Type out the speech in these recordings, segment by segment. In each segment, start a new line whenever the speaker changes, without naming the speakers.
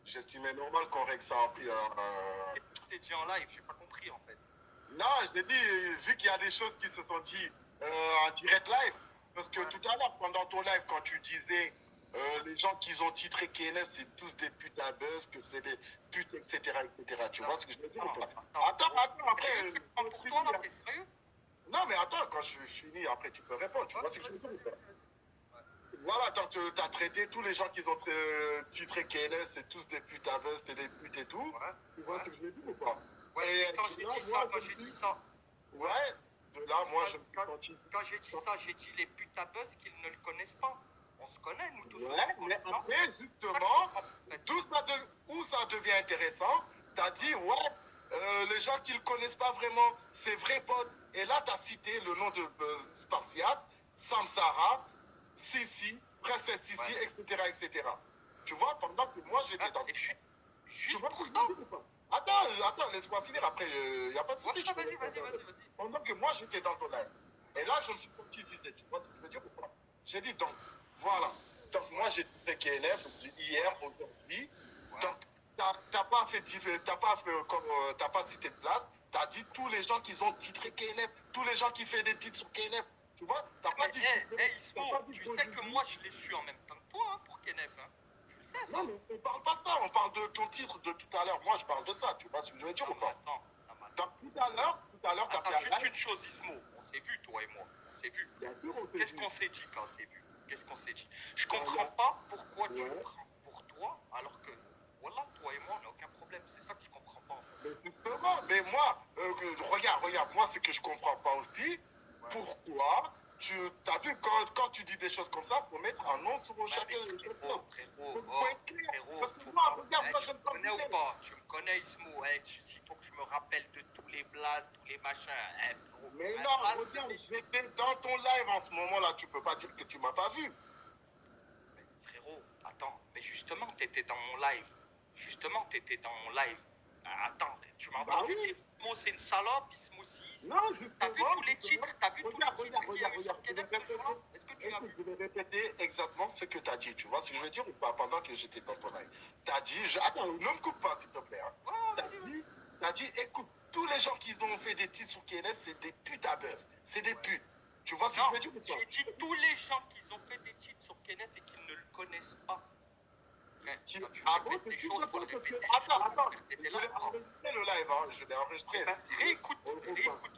j'estimais normal qu'on règle ça en
T'es dit en live, j'ai pas compris en fait.
Non, je t'ai dit, vu qu'il y a des choses qui se sont dites en direct live, parce que
Ouais.
tout à l'heure, pendant ton live, quand tu disais les gens qui ont titré KNF, c'est tous des putes à buzz, que c'est des putes, etc., etc. Tu vois ce que je veux dire ou pas? Attends, après.
Sérieux, tu te prends pour toi là, t'es sérieux?
Non, mais attends, quand je finis, après, tu peux répondre. Tu vois ce que je veux dire ou pas? Voilà, donc tu as traité tous les gens qui ont titré KNF, c'est tous des putes à buzz, c'est des putes et tout.
Ouais.
Tu vois ce que je veux dire ou pas?
Ouais,
Et
mais quand j'ai
là,
dit ça, quand j'ai dit ça,
Ouais, de là, moi, je me suis
quand,
senti.
quand j'ai dit ça, j'ai dit les putes à buzz qu'ils ne le connaissent pas. On se connaît, nous tous.
Ouais, mais après, justement, où ça devient intéressant, t'as dit, ouais, les gens qui ne le connaissent pas vraiment, c'est vrai pote. Et là, t'as cité le nom de Spartiate, Samsara, Sissi, Princesse Sissi,
Ouais.
etc., etc. Tu vois, pendant que moi, j'étais dans...
Et je suis
Tu
juste
vois
pour
ce que
ça.
je veux dire ou pas? Attends, laisse-moi finir, après, il n'y a pas de souci.
Ouais, vas-y.
Pendant que moi, j'étais dans ton live. Et là, je me suis senti visé, tu vois ce que je veux dire ou pas? J'ai dit, donc, voilà. Donc, moi, j'ai fait KNF hier, aujourd'hui.
Ouais.
Donc, t'as pas fait, comme, t'as pas cité de place. T'as dit tous les gens qui ont titré KNF, tous les gens qui font des titres sur KNF. Tu vois, t'as pas dit...
Ismo, tu sais que moi je l'ai su en même temps que toi hein, pour Kenef. Hein. Tu le sais ça?
Non, mais on parle pas de ça, on parle de ton titre de tout à l'heure. Moi, je parle de ça, tu vois ce que je veux dire ou pas?
Attends.
Donc, tout à l'heure, t'as fait
juste une chose, Ismo. On s'est vu, toi et moi. On s'est vu.
Bien sûr, on s'est
Qu'est-ce
vu.
qu'on s'est dit quand on s'est vu? Qu'est-ce qu'on s'est dit? Je comprends pas pourquoi tu le prends pour toi alors que, voilà, toi et moi, on n'a aucun problème. C'est ça que je comprends pas. En fait.
Mais justement, mais moi, regarde, moi, ce que je comprends pas aussi, pourquoi tu as vu, quand tu dis des choses comme ça, faut mettre un nom sur chacun.
Frérot,
Parce que
faut
moi,
pas.
regarde, moi, je
Tu me connais ou pas? Tu me connais, Ismo. S'il faut que je me rappelle de tous les blazes, tous les machins.
Mais non, regarde, j'étais dans ton live en ce moment-là, tu peux pas dire que tu m'as pas vu.
Mais frérot, attends, mais justement, t'étais dans mon live. Attends, tu m'as entendu dire Ismo c'est une salope, Ismo si.
Non,
t'as vu tous les titres, qu'il y a eu sur Kenef ce jour-là? Est-ce que tu as vu?
Je vais répéter exactement ce que tu as dit, tu vois ce que je veux dire ou pas, pendant que j'étais dans ton live. Tu as dit, attends, ne me coupe pas s'il te plaît. Hein. Tu as dit, écoute, tous les gens qui ont fait des titres sur KNF, c'est des putes à buzz, c'est des putes. Tu vois ce que je veux dire ou pas?
J'ai dit tous les gens qui ont fait des titres sur Kenef et qui ne le connaissent pas.
Ah bon, c'est tout le temps. Attends, je l'ai enregistré le live, hein, je l'ai enregistré.
Réécoute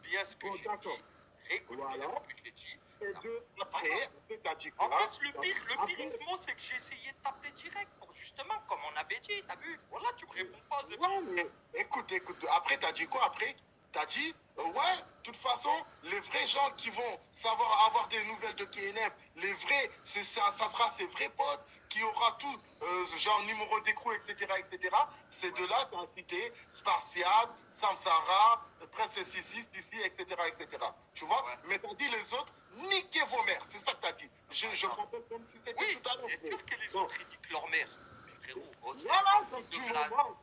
bien ce que j'ai dit. Réécoute bien ce que j'ai dit.
Et après, t'as dit
en
quoi?
plus, le pire Ismo, c'est que j'ai essayé de t'appeler direct pour justement, comme on avait dit, t'as vu? Voilà, tu me réponds pas.
Ouais, mais écoute, après, t'as dit quoi après? T'as dit, ouais, de toute façon, les vrais gens qui vont savoir avoir des nouvelles de KNF, les vrais, ça sera ces vrais potes qui aura tout, genre numéro d'écrou, etc., etc. C'est de là t'as cité Spartiate, Samsara, Princesse Sissi, etc., etc. Tu vois? Mais t'as dit les autres, niquez vos mères, c'est ça que t'as dit. Je rappelle comme tu t'es dit tout à l'heure.
C'est sûr que les autres, ils niquent leur mère. Mais frérot,
voilà, donc tu m'en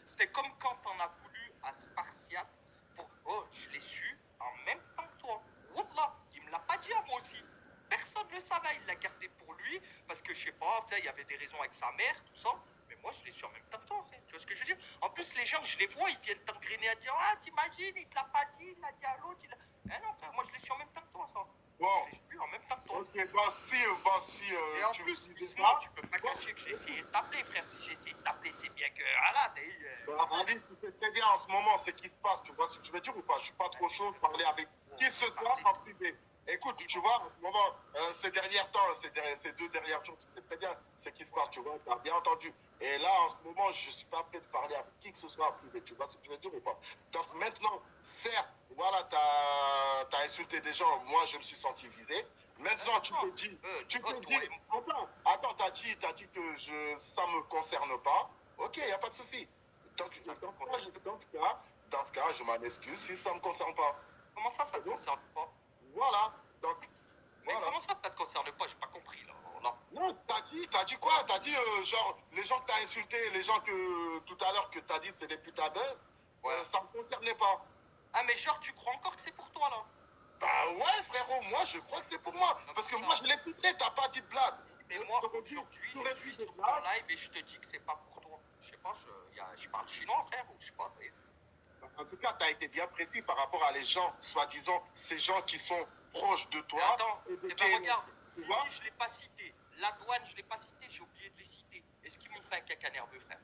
c'était comme quand on a voulu à Spartiate pour je l'ai su en même temps que toi. Wallah, il me l'a pas dit à moi aussi. Personne ne le savait, il l'a gardé pour lui parce que je sais pas, il y avait des raisons avec sa mère, tout ça. Mais moi, je l'ai su en même temps que toi. Tu vois ce que je veux dire? En plus, les gens, je les vois, ils viennent t'engrainer à dire ah, t'imagines, il te l'a pas dit, il l'a dit à l'autre. Eh non, frère, moi, je l'ai su en même temps que toi, ça.
Bon.
Je l'ai su en même temps que toi.
Ok, si.
Et en plus, Isma, tu peux pas cacher que j'ai essayé de t'appeler, frère. Si j'ai essayé de t'appeler, c'est bien que. Voilà,
Ali, tu sais très bien en ce moment ce qui se passe. Tu vois ce que je veux dire ou pas? Je suis pas trop chaud de parler avec qui ce soit en privé. Écoute, tu vois, en ce moment, ces derniers temps, ces 2 dernières jours, tu sais très bien ce qui se passe, tu vois, tu as bien entendu. Et là, en ce moment, je ne suis pas prêt de parler avec qui que ce soit en privé, tu vois ce que je veux dire ou pas? Donc maintenant, certes, voilà, tu as insulté des gens, moi, je me suis senti visé. Maintenant, tu te dis, attends, t'as dit que ça me concerne pas. Ok, il n'y a pas de souci. Donc, dans ce cas, je m'en excuse si ça me concerne pas.
Comment ça te concerne pas?
Voilà, donc.
Mais comment ça te concerne pas? J'ai pas compris, là.
Non, t'as dit quoi? T'as dit, genre, les gens que t'as insultés, les gens que, tout à l'heure, que t'as dit que c'est des putes à buzz, ça me concernait pas.
Ah, mais genre, tu crois encore que c'est pour toi, là?
Bah ouais, frérot, moi, je crois que c'est pour moi. Parce que moi, je l'ai écouté, t'as pas dit de place.
Mais moi, aujourd'hui, je suis sur ton live et je te dis que c'est pas pour toi. Je sais pas, je parle chinois, frère, ou je sais pas.
En tout cas, tu as été bien précis par rapport à les gens, soi-disant, ces gens qui sont proches de toi.
Attends, regarde, Fini, je l'ai pas cité. La douane, je l'ai pas cité, j'ai oublié de les citer. Est-ce qu'ils m'ont fait un caca nerveux, frère?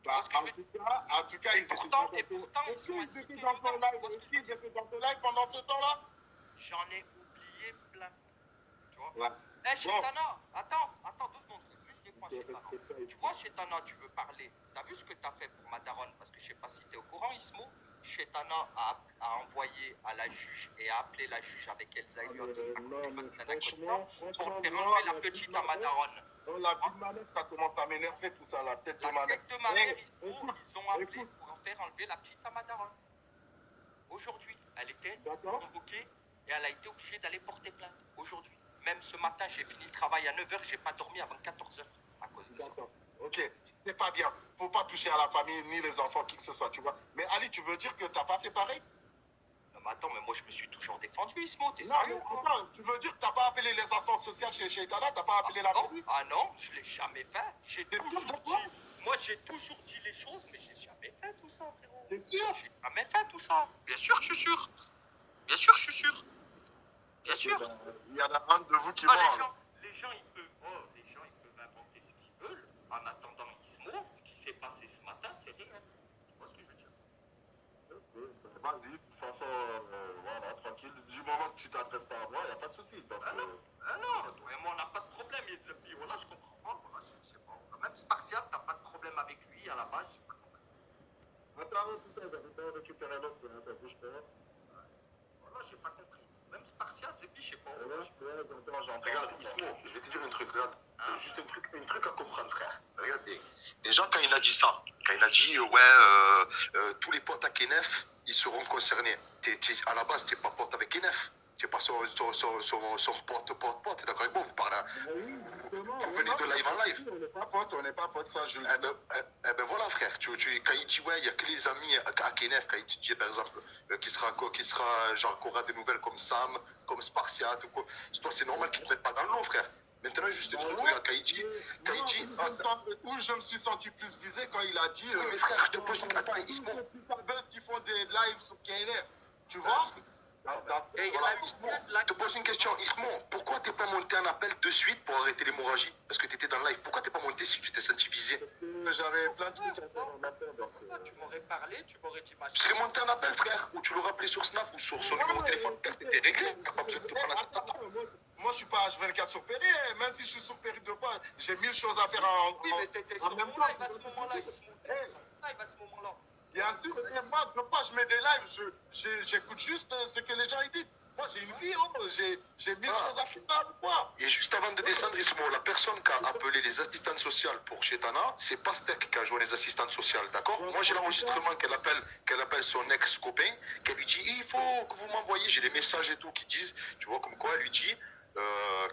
En tout cas, ils
pourtant, ils sont
étaient dans ton live. Ils étaient dans ton live pendant ce temps-là.
J'en ai oublié plein. Tu vois?
Ouais.
Eh, Chétana, attends, 2 secondes. Juste des fois, Chétana. Tu vois, Chétana, tu veux parler. T'as vu ce que t'as fait pour ma daronne? Parce que je sais pas si t'es au courant, Ismo. Chétana a envoyé à la juge et a appelé la juge avec Elsa Elliott pour faire enlever la petite à ma daronne.
Non, la vie de ma mère, ça commence à m'énerver tout ça, la tête de ma mère.
La tête de ma mère, ils ont appelé pour faire enlever la petite à ma daronne. Aujourd'hui, elle était convoquée et elle a été obligée d'aller porter plainte. Aujourd'hui. Même ce matin, j'ai fini le travail à 9h, j'ai pas dormi avant 14h à cause de ça.
Ok, c'est pas bien. Faut pas toucher à la famille ni les enfants, qui que ce soit, tu vois. Mais Ali, tu veux dire que t'as pas fait pareil?
Non, mais attends, mais moi je me suis toujours défendu, Ismo, t'es sérieux?
Non, tu veux dire que t'as pas appelé les instances sociales chez Itala, t'as pas appelé la famille?
Ah non, je l'ai jamais fait. J'ai toujours dit les choses, mais j'ai jamais fait tout ça, frérot.
T'es sûr?
J'ai jamais fait tout ça. Bien sûr, je suis sûr. Bien sûr, je suis sûr. Bien sûr.
Il y en a un de vous qui mord.
Les gens, ils peuvent inventer ce qu'ils veulent. En attendant Ismo, ce qui s'est passé ce matin, c'est réel. Tu vois ce que je veux dire?
Vas-y, de toute façon, voilà, tranquille. Du moment que tu t'adresses pas à moi, il n'y a pas de souci. Donc,
non, toi et moi, on n'a pas de problème. Voilà, je comprends pas. Voilà, je sais pas. Même Spartiate, t'as pas de problème avec lui à la base, j'ai pas compris.
Attends, putain, récupérer l'autre, bouge pas.
Voilà, j'ai pas compris. Même Spartiate, je sais pas.
Regarde, Ismo, je vais te dire un truc, regarde. Juste un truc à comprendre, frère. Regarde bien. Déjà, quand il a dit ça, quand il a dit, tous les potes à Kenef, ils seront concernés. À la base, t'es pas pote avec Kenef. Tu n'es pas son pote, t'es d'accord avec moi? Vous parlez, vous venez de live en live.
On n'est pas pote, ça, je le dis.
Eh ben voilà, frère. Quand il dit, ouais, il n'y a que les amis à Kenef, quand il te dit, par exemple, qui sera, genre, qu'on aura des nouvelles comme Sam, comme Spartiate, ou quoi. Toi, c'est normal qu'ils ne te mettent pas dans l'eau, frère. Maintenant, juste un truc, regarde, quand il dit.
Où je me suis senti plus visé quand il a dit.
Oui, mais frère, je te pose une question. Attends, Ismo.
Qui font des lives sur KNF. Tu vois?
Je te pose une question, Ismo, pourquoi t'es pas monté en appel de suite pour arrêter l'hémorragie? Parce que t'étais dans le live. Pourquoi t'es pas monté si tu t'es senti visé?
J'avais plein de trucs à faire en appel.
Tu m'aurais parlé, tu m'aurais dit
Tu serais monté en appel, frère, ou tu l'aurais appelé sur Snap ou sur son numéro de téléphone. C'était réglé. T'as pas besoin de te prendre la tête.
Moi, je suis pas H24 sur Péri. Même si je suis sur Péri 2 fois, j'ai 1000 choses à faire en.
Oui, mais t'étais sur mon live à ce moment-là, Ismo. T'étais sur mon live à ce moment-là.
Bien sûr, moi, je mets des lives, j'écoute juste ce que les gens ils disent. Moi, j'ai une vie, j'ai 1000 choses à faire. Quoi.
Et juste avant de descendre, Ismo, la personne qui a appelé les assistantes sociales pour Chetana, c'est pas Steak qui a joué les assistantes sociales, d'accord? Moi, j'ai l'enregistrement qu'elle appelle son ex-copain, qu'elle lui dit, il faut que vous m'envoyiez, j'ai les messages et tout qui disent, tu vois, comme quoi elle lui dit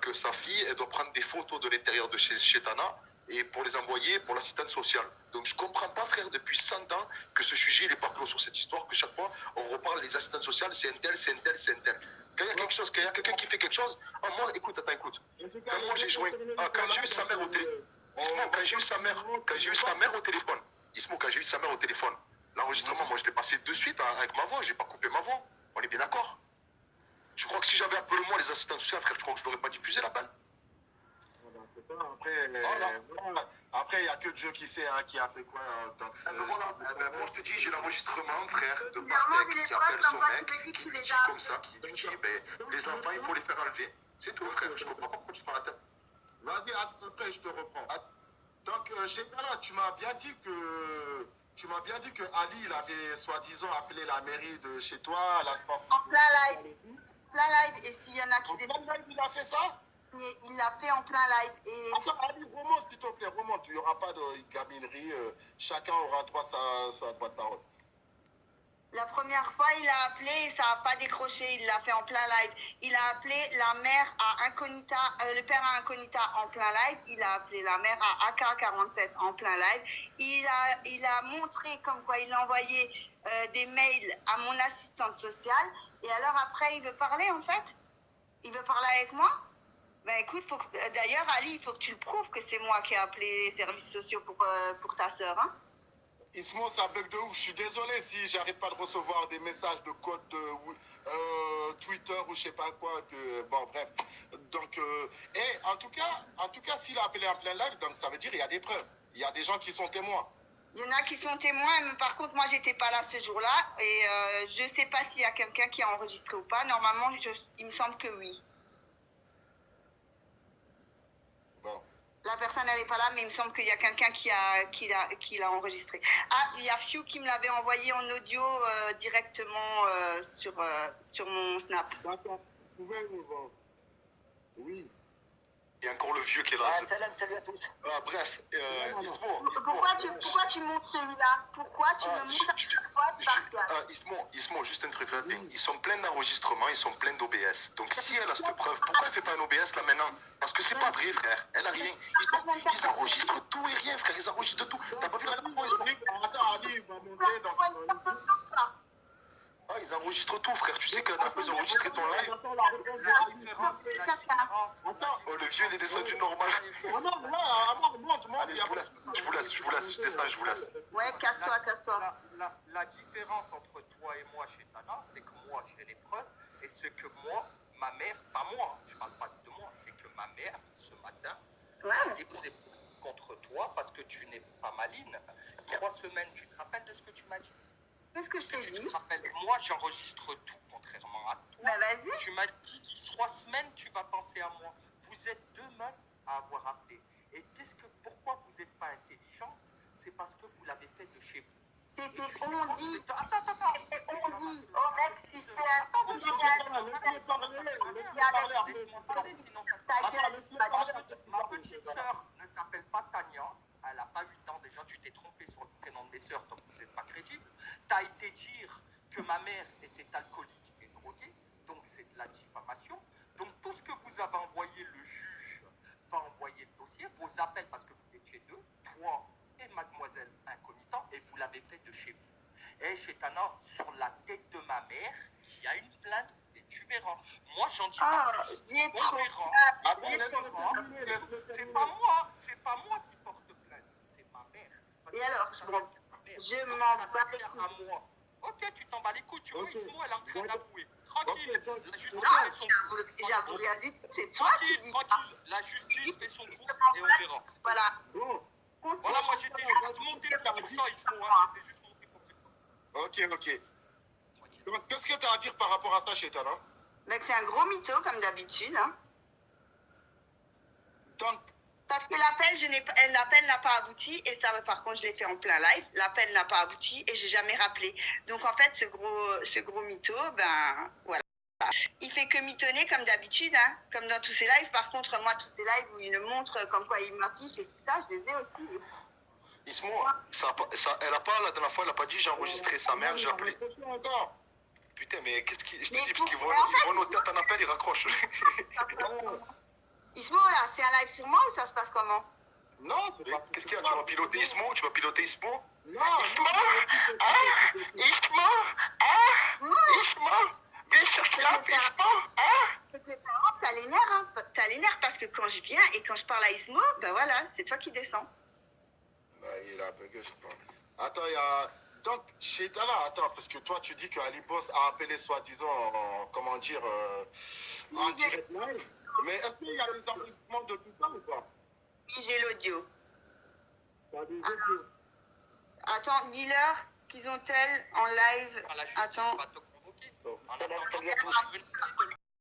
que sa fille, elle doit prendre des photos de l'intérieur de chez Chetana et pour les envoyer pour l'assistante sociale. Donc je comprends pas, frère, depuis 100 ans que ce sujet il est pas clos sur cette histoire, que chaque fois on reparle des assistantes sociales, c'est un tel, c'est un tel, c'est un tel. Quand il y a quelque chose, quand il y a quelqu'un qui fait quelque chose, moi, écoute. Quand moi j'ai joué, quand j'ai eu sa mère au téléphone, quand j'ai eu sa mère au téléphone, l'enregistrement, moi je l'ai passé de suite avec ma voix, j'ai pas coupé ma voix. On est bien d'accord? Je crois que si j'avais appelé moi les assistants sociaux, frère, je crois que je n'aurais pas diffusé l'appel.
Après, il n'y a que Dieu qui sait qui a fait quoi.
Moi, je te dis, j'ai l'enregistrement, frère, de Pastek qui appelle son mec, qui lui dit comme ça, qui lui dit, les enfants, il faut les faire enlever. C'est tout, frère. Je ne comprends pas pourquoi tu te prends la tête.
Vas-y, après, je te reprends. Donc, Chétana, tu m'as bien dit que Ali, il avait soi-disant appelé la mairie de chez toi, à l'instant.
En plein live. Plein live. Et s'il y en a qui...
En plein live, il a fait ça?
Il l'a fait en plein live. Et...
Attends, Ali, remonte, s'il te plaît, remonte. Il n'y aura pas de gaminerie. Chacun aura droit à sa droit de parole.
La première fois, il a appelé et ça n'a pas décroché. Il l'a fait en plein live. Il a appelé la mère à Incognita, le père à Incognita en plein live. Il a appelé la mère à AK47 en plein live. Il a montré comme quoi il a envoyé des mails à mon assistante sociale. Et alors après, il veut parler en fait? Il veut parler avec moi? Ben écoute, d'ailleurs, Ali, il faut que tu le prouves que c'est moi qui ai appelé les services sociaux pour ta sœur. Hein.
Ismo, ça bug de ouf. Je suis désolé si j'arrête pas de recevoir des messages de code de Twitter ou je sais pas quoi. Bon, bref. Donc, en tout cas, s'il a appelé en plein live, donc ça veut dire qu'il y a des preuves. Il y a des gens qui sont témoins.
Il y en a qui sont témoins, mais par contre, moi, j'étais pas là ce jour-là. Et je sais pas s'il y a quelqu'un qui a enregistré ou pas. Normalement, il me semble que oui.
Bon.
La personne, elle n'est pas là, mais il me semble qu'il y a quelqu'un qui l'a enregistré. Ah, il y a Fiu qui me l'avait envoyé en audio directement sur mon Snap.
D'accord. Vous pouvez nous voir. Oui.
Il y a encore le vieux qui est là.
Salut à tous.
Bref, Ismo.
Pourquoi tu montes celui-là? Pourquoi tu me montes à chaque fois partial?
Ismo, juste un truc rapide. Ils sont pleins d'enregistrements, ils sont pleins d'OBS. Donc si elle a cette preuve, pourquoi elle fait pas un OBS là maintenant? Parce que c'est pas vrai, frère. Elle a rien. Ils enregistrent tout et rien, frère. Ils enregistrent tout. T'as pas vu la réponse?
Attends, Ali, il va monter dans
ils enregistrent tout, frère. Tu sais que la dernière fois, ils ont enregistré ton live.
Attends.
Oh, le vieux, il est descendu normal.
Allez,
je vous laisse, je descends, je vous laisse.
Ouais, casse-toi.
La différence entre toi et moi chez Tana, c'est que moi, j'ai les preuves, et ce que moi, ma mère, pas moi, je parle pas de moi, c'est que ma mère, ce matin, a déposé contre toi parce que tu n'es pas maline. 3 semaines, tu te rappelles de ce que tu m'as dit?
Qu'est-ce que je t'ai dit?
Tu te rappelles, moi, j'enregistre tout, contrairement à toi.
Ben vas-y.
Tu m'as dit 3 semaines, tu vas penser à moi. Vous êtes 2 meufs à avoir appelé. Et pourquoi vous n'êtes pas intelligente? C'est parce que vous l'avez fait de chez vous.
C'était on dit.
Attends.
On dit. Oh mec, si c'est un peu
Laisse-moi parler, sinon ça se passe. Ma petite sœur ne s'appelle pas Tania. Elle n'a pas 8 ans déjà. Tu t'es trompé sur le prénom de mes sœurs, donc vous n'êtes pas crédible. Tu as été dire que ma mère était alcoolique et droguée, donc c'est de la diffamation. Donc tout ce que vous avez envoyé, le juge va envoyer le dossier, vos appels, parce que vous étiez 2, toi et mademoiselle incognita, et vous l'avez fait de chez vous. Et chez Tana, sur la tête de ma mère, il y a une plainte, et tu verras. Moi, j'en dis pas plus. On verra. C'est pas moi qui porte plainte, c'est ma mère. Parce
et alors, je m'en bats les couilles.
moi. Ok, tu t'en bats les couilles. Tu vois, Ismo, elle est en train d'avouer. Tranquille. La justice
Non,
fait son cours.
j'avoue rien dit. C'est toi qui dis ça.
Tranquille. La justice fait son cours et on verra.
Voilà.
Voilà, moi j'étais juste monté pour dire ça, Ismo. J'étais juste monté pour dire ça.
Ok. Donc, qu'est-ce que tu as à dire par rapport à ça chez Tana?
Mec, c'est un gros mytho, comme d'habitude. Hein.
Donc,
parce que l'appel n'a pas abouti, et ça, par contre, je l'ai fait en plein live. L'appel n'a pas abouti et j'ai jamais rappelé. Donc, en fait, ce gros mytho, ben, voilà. Il fait que mitonner comme d'habitude, hein, comme dans tous ses lives. Par contre, moi, tous ces lives où il me montre comme quoi il m'affiche et tout ça, je les ai aussi.
Ismo, elle a pas, la dernière fois, elle a pas dit j'ai enregistré sa mère, j'ai appelé. Putain, mais qu'est-ce qu'ils. Je te dis, parce qu'ils vont noter à ton appel, ils raccrochent.
Ismo, là, c'est un live sur moi ou ça se passe comment?
Non,
qu'est-ce qu'il y a? Tu vas piloter Ismo? Tu vas piloter Ismo?
Non,
Ismo, viens chercher la Ismo,
ça l'énerve, hein. Ça l'énerve parce que quand je viens et quand je parle à Ismo, ben voilà, c'est toi qui descends.
Bah, il est un peu gueule, je crois. Attends, il y a. Donc, chez Tana, attends, parce que toi, tu dis que Ali Boss a appelé soi-disant, comment dire, en direct live. Mais est-ce qu'il y a des enregistrements de tout ça ou pas?
Oui, j'ai l'audio.
T'as des audios.
Attends, dis-leur qu'ils ont-elles en live.
La justice va te convoquer.
Oh,
En attendant,
salut à tous.